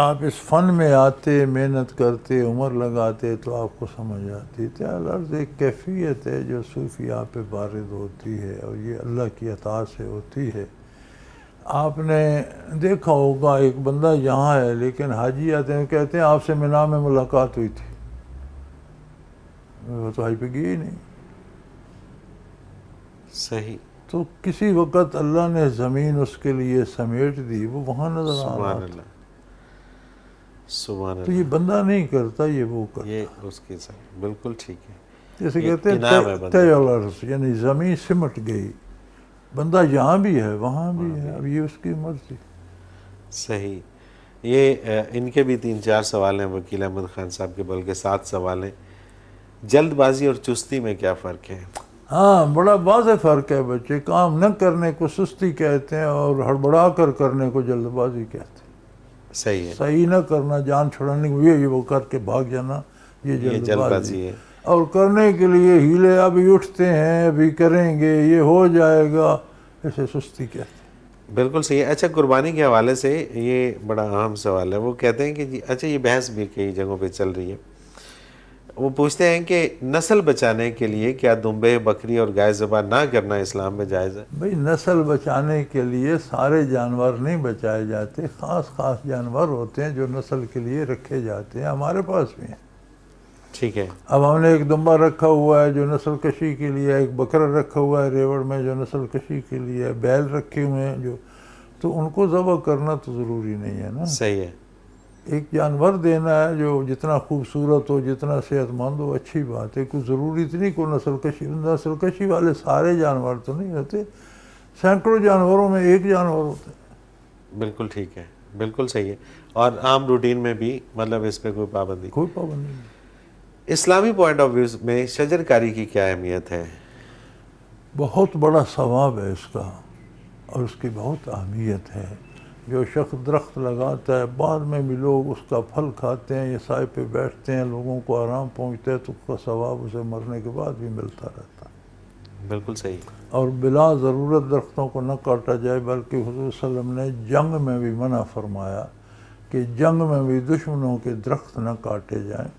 آپ اس فن میں آتے، محنت کرتے، عمر لگاتے تو آپ کو سمجھ آتی. تیل عرض ایک کیفیت ہے جو صوفیاء پہ وارد ہوتی ہے، اور یہ اللہ کی عطا سے ہوتی ہے. آپ نے دیکھا ہوگا ایک بندہ یہاں ہے لیکن حاجی آتے ہیں کہتے ہیں آپ سے مینا میں ملاقات ہوئی تھی، وہ تو حج پہ گئی ہی نہیں. صحیح. تو کسی وقت اللہ نے زمین اس کے لیے سمیٹ دی، وہ وہاں نظر آ رہا سبحان تھا. اللہ، سبحان اللہ. تو یہ بندہ نہیں کرتا، یہ وہ کرتا. یہ اس کے ساتھ بالکل ٹھیک ہے. جیسے یہ کہتے انعام ہے ہیں بندے تیل عرض، یعنی زمین سمٹ گئی، بندہ یہاں بھی ہے وہاں بھی ہے، اب یہ اس کی مرضی. صحیح. یہ ان کے بھی 3-4 سوال ہیں وکیل احمد خان صاحب کے، بلکہ 7 سوال ہیں. جلد بازی اور چستی میں کیا فرق ہے؟ ہاں، بڑا واضح فرق ہے. بچے کام نہ کرنے کو سستی کہتے ہیں اور ہڑبڑا کر کرنے کو جلد بازی کہتے ہیں. صحیح ہے. صحیح نہ کرنا، جان چھڑانے کو یہ وہ کر کے بھاگ جانا، یہ جلد بازی ہے. اور کرنے کے لیے ہیلے ابھی اٹھتے ہیں، ابھی کریں گے، یہ ہو جائے گا، اسے سستی کہتے ہیں. بالکل صحیح ہے. اچھا، قربانی کے حوالے سے یہ بڑا اہم سوال ہے. وہ کہتے ہیں کہ جی اچھا، یہ بحث بھی کئی جگہوں پہ چل رہی ہے. وہ پوچھتے ہیں کہ نسل بچانے کے لیے کیا دمبے، بکری اور گائے ذبح نہ کرنا اسلام میں جائز ہے؟ بھئی نسل بچانے کے لیے سارے جانور نہیں بچائے جاتے، خاص خاص جانور ہوتے ہیں جو نسل کے لیے رکھے جاتے ہیں. ہمارے پاس بھی ہیں. ٹھیک ہے. اب ہم نے ایک دمبا رکھا ہوا ہے جو نسل کشی کے لیے ہے، ایک بکرا رکھا ہوا ہے ریوڑ میں جو نسل کشی کے لیے ہے، بیل رکھے ہوئے ہیں جو، تو ان کو ذبح کرنا تو ضروری نہیں ہے نا. صحیح ہے. ایک جانور دینا ہے جو جتنا خوبصورت ہو، جتنا صحت مند ہو، اچھی بات ہے. کوئی ضروری تو نہیں کوئی نسل کشی والے سارے جانور تو نہیں ہوتے، سینکڑوں جانوروں میں ایک جانور ہوتا ہے. بالکل ٹھیک ہے، بالکل صحیح ہے. اور عام روٹین میں بھی مطلب اس پہ کوئی پابندی؟ کوئی پابندی نہیں. اسلامی پوائنٹ آف ویو میں شجر کاری کی کیا اہمیت ہے؟ بہت بڑا ثواب ہے اس کا، اور اس کی بہت اہمیت ہے. جو شخص درخت لگاتا ہے بعد میں بھی لوگ اس کا پھل کھاتے ہیں، یہ سائے پہ بیٹھتے ہیں، لوگوں کو آرام پہنچتا ہے، تو اس کا ثواب اسے مرنے کے بعد بھی ملتا رہتا ہے. بالکل صحیح. اور بلا ضرورت درختوں کو نہ کاٹا جائے، بلکہ حضور صلی اللہ علیہ وسلم نے جنگ میں بھی منع فرمایا کہ جنگ میں بھی دشمنوں کے درخت نہ کاٹے جائیں،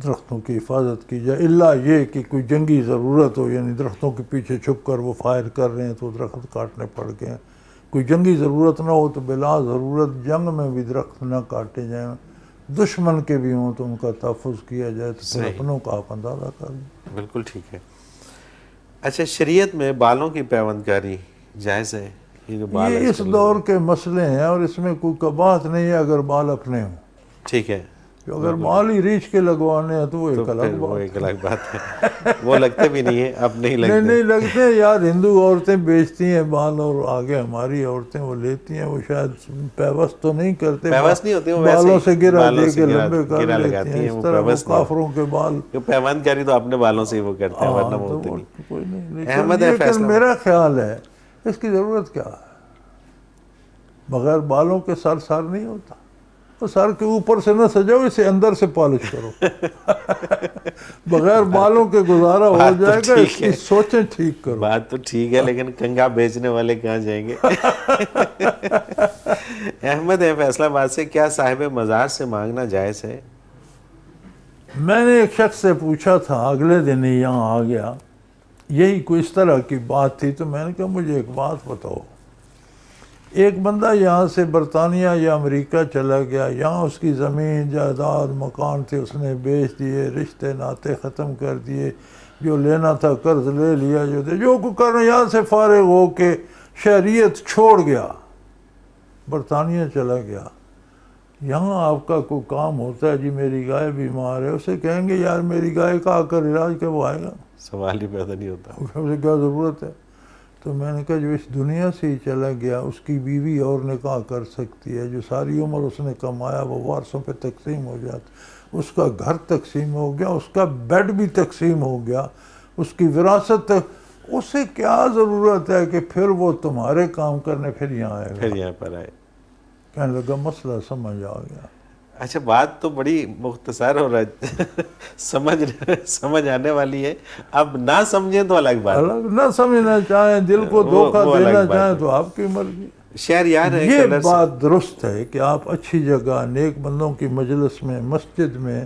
درختوں کی حفاظت کی جائے، الا یہ کہ کوئی جنگی ضرورت ہو، یعنی درختوں کے پیچھے چھپ کر وہ فائر کر رہے ہیں تو درخت کاٹنے پڑ گئے. کوئی جنگی ضرورت نہ ہو تو بلا ضرورت جنگ میں بھی درخت نہ کاٹے جائیں. دشمن کے بھی ہوں تو ان کا تحفظ کیا جائے، تو پھر اپنوں کا آپ اندازہ کر لیں. بالکل ٹھیک ہے. اچھا، شریعت میں بالوں کی پیوند کاری جائز ہے؟ یہ اس دور کے مسئلے ہیں اور اس میں کوئی قباحت نہیں ہے اگر بال اپنے ہوں. ٹھیک ہے. جو اگر مال ہی ریچھ کے لگوانے ہیں تو وہ ایک الگ وہ بات ایک الگ بات ہے. وہ لگتے بھی نہیں ہیں, اب نہیں لگتے. نہیں لگتے یار. ہندو عورتیں بیچتی ہیں بال, اور آگے ہماری عورتیں وہ لیتی ہیں, وہ شاید پیوست تو نہیں کرتے, پیوست نہیں ہوتی, وہ ویسے بالوں سے گرا بالوں دے سے کے لمبے کر گرا لیتی لگاتی ہیں. ہیں, اس وہ طرح وہ پیوست نہیں. کافروں کے بال. جو پیوند کری تو اپنے بالوں سے ہی وہ کرتے ہیں, ورنہ وہ ہوتے نہیں. کوئی نہیں. احمد ہے لیکن فیصلہ. میرا خیال ہے اس کی ضرورت کیا ہے؟ بغیر بالوں کے سر نہیں ہوتا. وہ سر کے اوپر سے نہ سجاؤ, اسے اندر سے پالش کرو. بغیر بالوں کے گزارا ہو جائے گا. اس کی سوچیں ٹھیک کرو. بات تو ٹھیک ہے, لیکن کنگھا بیچنے والے کہاں جائیں گے. احمد ہے فیصلہ آباد سے, کیا صاحب مزار سے مانگنا جائز ہے؟ میں نے ایک شخص سے پوچھا تھا, اگلے دن ہی یہاں آ گیا, یہی کوئی اس طرح کی بات تھی. تو میں نے کہا مجھے ایک بات بتاؤ, ایک بندہ یہاں سے برطانیہ یا امریکہ چلا گیا, یہاں اس کی زمین جائیداد مکان تھے اس نے بیچ دیے, رشتے ناطے ختم کر دیے, جو لینا تھا قرض لے لیا, جو کو کرنا, یہاں سے فارغ ہو کے شہریت چھوڑ گیا, برطانیہ چلا گیا. یہاں آپ کا کوئی کام ہوتا ہے, جی میری گائے بیمار ہے, اسے کہیں گے یار میری گائے کا آ کر علاج کروائے گا, سوال ہی پیدا نہیں ہوتا. اسے کیا ضرورت ہے؟ تو میں نے کہا جو اس دنیا سے ہی چلا گیا اس کی بیوی اور نکاح کر سکتی ہے, جو ساری عمر اس نے کمایا وہ وارثوں پہ تقسیم ہو جاتا, اس کا گھر تقسیم ہو گیا, اس کا بیڈ بھی تقسیم ہو گیا, اس کی وراثت, اسے کیا ضرورت ہے کہ پھر وہ تمہارے کام کرنے پھر یہاں آئے گا. پھر یہاں پر آئے. کہنے لگا مسئلہ سمجھ آ گیا. اچھا, بات تو بڑی مختصر اور سمجھ آنے والی ہے. اب نہ سمجھیں تو الگ بات, الگ نہ سمجھنا چاہیں, دل کو دھوکہ دینا چاہیں تو آپ کی مرضی. شہریار ہے یہ بات درست ہے کہ آپ اچھی جگہ نیک بندوں کی مجلس میں, مسجد میں,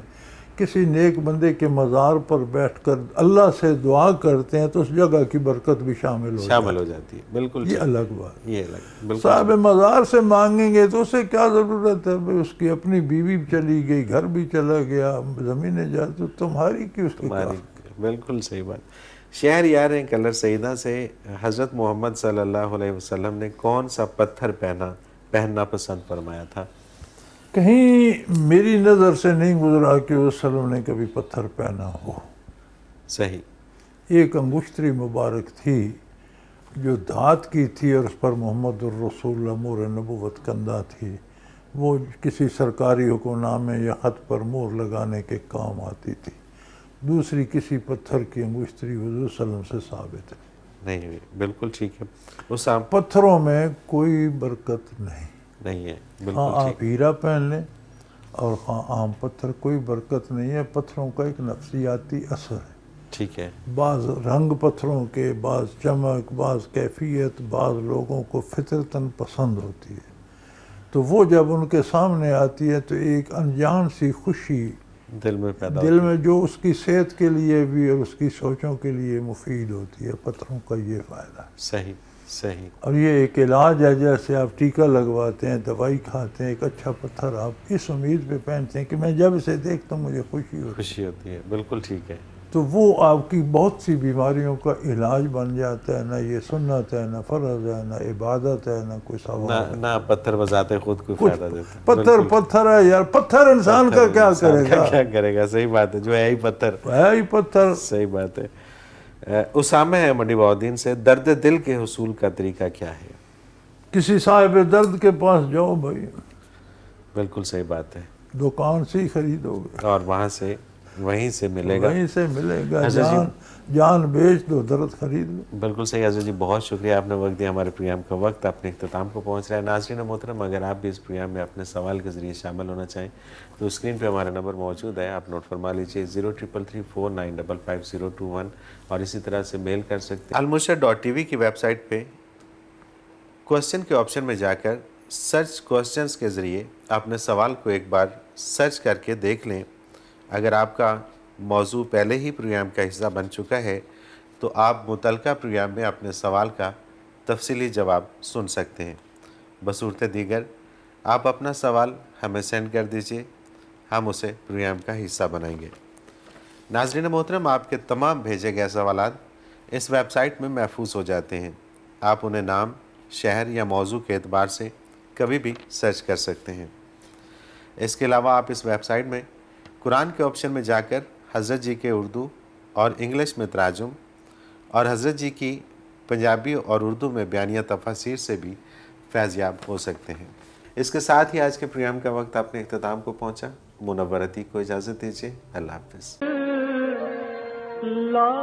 کسی نیک بندے کے مزار پر بیٹھ کر اللہ سے دعا کرتے ہیں تو اس جگہ کی برکت بھی شامل ہو جاتی ہے. بالکل یہ الگ بات. یہ الگ. صاحب مزار سے مانگیں گے تو اسے کیا ضرورت ہے؟ اس کی اپنی بیوی چلی گئی, گھر بھی چلا گیا, زمینیں جا, تو تمہاری کی اس کی تمہاری. بالکل صحیح بات. شہریار ہیں کلر سیدہ سے, حضرت محمد صلی اللہ علیہ وسلم نے کون سا پتھر پہننا پسند فرمایا تھا؟ کہیں میری نظر سے نہیں گزرا کہ وسلم نے کبھی پتھر پہنا ہو. صحیح. ایک انگشتری مبارک تھی جو دھات کی تھی اور اس پر محمد الرسول مہر نبوت کندہ تھی, وہ کسی سرکاری حکم نامے یا خط پر مہر لگانے کے کام آتی تھی. دوسری کسی پتھر کی انگشتری حضور صلی اللہ علیہ وسلم سے ثابت ہے نہیں. بالکل ٹھیک ہے. پتھروں میں کوئی برکت نہیں ہے. ہاں آپ ہیرا پہن لیں اور ہاں عام پتھر, کوئی برکت نہیں ہے. پتھروں کا ایک نفسیاتی اثر ہے. ٹھیک ہے. بعض رنگ پتھروں کے, بعض چمک, بعض کیفیت, بعض لوگوں کو فطرتاً پسند ہوتی ہے, تو وہ جب ان کے سامنے آتی ہے تو ایک انجان سی خوشی دل میں جو اس کی صحت کے لیے بھی اور اس کی سوچوں کے لیے مفید ہوتی ہے. پتھروں کا یہ فائدہ ہے. صحیح. اور یہ ایک علاج ہے, جیسے آپ ٹیکہ لگواتے ہیں, دوائی کھاتے ہیں, ایک اچھا پتھر آپ اس امید پہ پہنتے ہیں کہ میں جب اسے دیکھتا ہوں مجھے خوشی ہوتی ہے. بالکل ٹھیک ہے. تو وہ آپ کی بہت سی بیماریوں کا علاج بن جاتا ہے. نہ یہ سنت ہے, نہ فرض ہے, نہ عبادت ہے, نہ کوئی ثواب, نہ پتھر بذات خود کوئی فائدہ دیتا. پتھر ہے یار. پتھر انسان کا کیا کرے گا؟ صحیح بات ہے. جو ہے ہی پتھر. صحیح بات ہے. اسامہ ہے منڈی بہودین سے, درد دل کے حصول کا طریقہ کیا ہے؟ کسی صاحب درد کے پاس جاؤ بھائی. بالکل صحیح بات ہے. دکان سے ہی خریدو گے اور وہیں سے ملے گا. جان بیچ دو, درد خرید لو. بالکل صحیح. حضرت جی بہت شکریہ, آپ نے وقت دیا. ہمارے پروگرام کا وقت اپنے اختتام کو پہنچ رہا ہے. ناظرین محترم, اگر آپ بھی اس پروگرام میں اپنے سوال کے ذریعے شامل ہونا چاہیں تو اسکرین پہ ہمارا نمبر موجود ہے, آپ نوٹ فرما لیجیے 0333495521, اور اسی طرح سے میل کر سکتے ہیں. المرشد.tv کی ویب سائٹ پہ کوسچن کے آپشن میں جا کر سرچ کوسچنز کے ذریعے اپنے سوال کو ایک بار سرچ کر کے دیکھ لیں. اگر آپ کا موضوع پہلے ہی پروگرام کا حصہ بن چکا ہے تو آپ متعلقہ پروگرام میں اپنے سوال کا تفصیلی جواب سن سکتے ہیں. بصورت دیگر آپ اپنا سوال ہمیں سینڈ کر دیجئے, ہم اسے پروگرام کا حصہ بنائیں گے. ناظرین محترم, آپ کے تمام بھیجے گئے سوالات اس ویب سائٹ میں محفوظ ہو جاتے ہیں. آپ انہیں نام, شہر یا موضوع کے اعتبار سے کبھی بھی سرچ کر سکتے ہیں. اس کے علاوہ آپ اس ویب سائٹ میں قرآن کے آپشن میں جا کر حضرت جی کے اردو اور انگلش میں تراجم اور حضرت جی کی پنجابی اور اردو میں بیانیہ تفاسیر سے بھی فیض یاب ہو سکتے ہیں۔ اس کے ساتھ ہی آج کے پروگرام کا وقت اپنے اختتام کو پہنچا۔ منور عتیق کو اجازت دیجیے، اللہ حافظ۔ لا